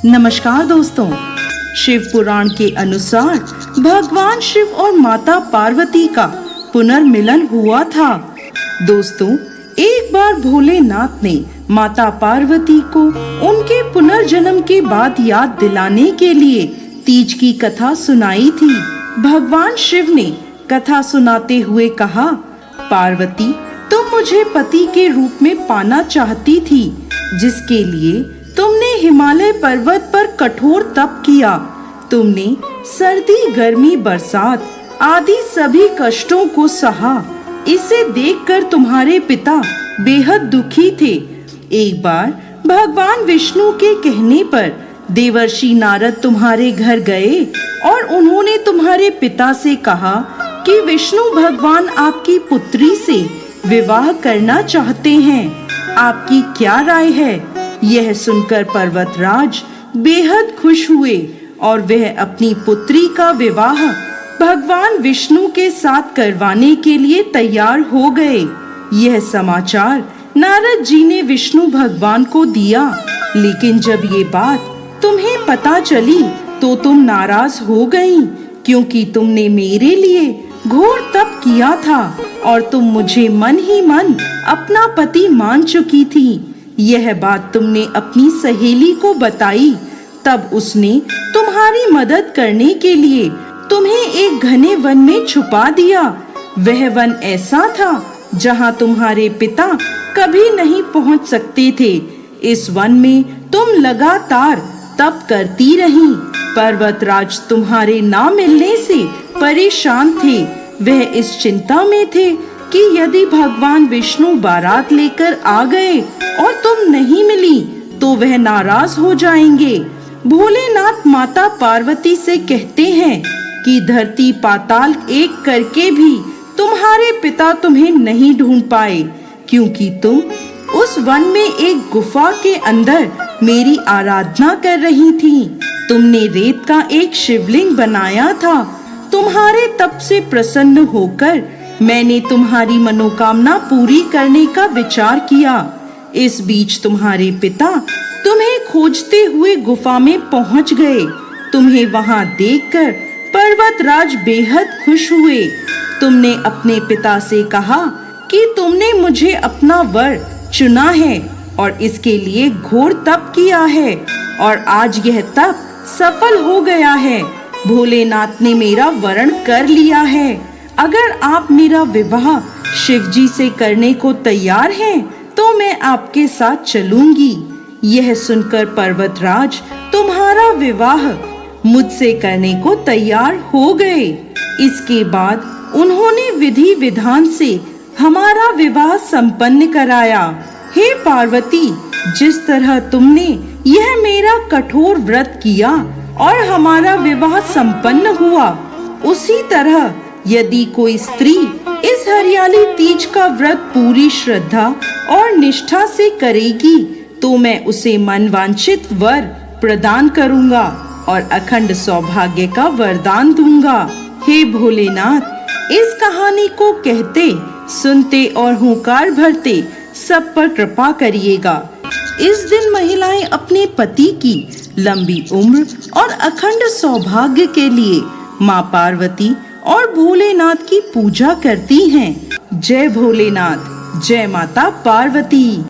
नमस्कार दोस्तों, शिव पुराण के अनुसार भगवान शिव और माता पार्वती का पुनर्मिलन हुआ था। दोस्तों, एक बार भोलेनाथ ने माता पार्वती को उनके पुनर्जन्म के बाद याद दिलाने के लिए तीज की कथा सुनाई थी। भगवान शिव ने कथा सुनाते हुए कहा, पार्वती, तुम मुझे पति के रूप में पाना चाहती थी, जिसके लिए तुमने हिमालय पर्वत पर कठोर तप किया। तुमने सर्दी, गर्मी, बरसात आदि सभी कष्टों को सहा। इसे देखकर तुम्हारे पिता बेहद दुखी थे। एक बार भगवान विष्णु के कहने पर देवर्षि नारद तुम्हारे घर गए और उन्होंने तुम्हारे पिता से कहा कि विष्णु भगवान आपकी पुत्री से विवाह करना चाहते हैं। आपकी क्या राय है? यह सुनकर पर्वतराज बेहद खुश हुए और वह अपनी पुत्री का विवाह भगवान विष्णु के साथ करवाने के लिए तैयार हो गए। यह समाचार नारद जी ने विष्णु भगवान को दिया, लेकिन जब ये बात तुम्हें पता चली तो तुम नाराज हो गईं, क्योंकि तुमने मेरे लिए घोर तप किया था और तुम मुझे मन ही मन अपना पति मान चुकी थी। यह बात तुमने अपनी सहेली को बताई, तब उसने तुम्हारी मदद करने के लिए तुम्हें एक घने वन में छुपा दिया। वह वन ऐसा था जहां तुम्हारे पिता कभी नहीं पहुंच सकते थे। इस वन में तुम लगातार तप करती रहीं। पर्वतराज तुम्हारे ना मिलने से परेशान थे। वह इस चिंता में थे कि यदि भगवान विष्णु बारात लेकर आ गए और तुम नहीं मिली तो वह नाराज हो जाएंगे। भोलेनाथ माता पार्वती से कहते हैं कि धरती पाताल एक करके भी तुम्हारे पिता तुम्हें नहीं ढूंढ पाए, क्योंकि तुम उस वन में एक गुफा के अंदर मेरी आराधना कर रही थी। तुमने रेत का एक शिवलिंग बनाया था। तुम्हारे तप से प्रसन्न होकर मैंने तुम्हारी मनोकामना पूरी करने का विचार किया। इस बीच तुम्हारे पिता तुम्हें खोजते हुए गुफा में पहुंच गए। तुम्हें वहां देखकर पर्वतराज बेहद खुश हुए। तुमने अपने पिता से कहा कि तुमने मुझे अपना वर चुना है और इसके लिए घोर तप किया है, और आज यह तप सफल हो गया है। भोलेनाथ ने मेरा वरण कर लिया है। अगर आप मेरा विवाह शिवजी से करने को तैयार हैं, तो मैं आपके साथ चलूंगी। यह सुनकर पर्वतराज तुम्हारा विवाह मुझसे करने को तैयार हो गए। इसके बाद उन्होंने विधि विधान से हमारा विवाह संपन्न कराया। हे पार्वती, जिस तरह तुमने यह मेरा कठोर व्रत किया और हमारा विवाह संपन्न हुआ, उसी तरह यदि कोई स्त्री इस हरियाली तीज का व्रत पूरी श्रद्धा और निष्ठा से करेगी, तो मैं उसे मनवांछित वर प्रदान करूंगा और अखंड सौभाग्य का वरदान दूंगा। हे भोलेनाथ, इस कहानी को कहते, सुनते और हुंकार भरते सब पर कृपा करिएगा। इस दिन महिलाएं अपने पति की लंबी उम्र और अखंड सौभाग्य के लिए माँ पार्वती और भोलेनाथ की पूजा करती हैं। जय भोलेनाथ, जय माता पार्वती।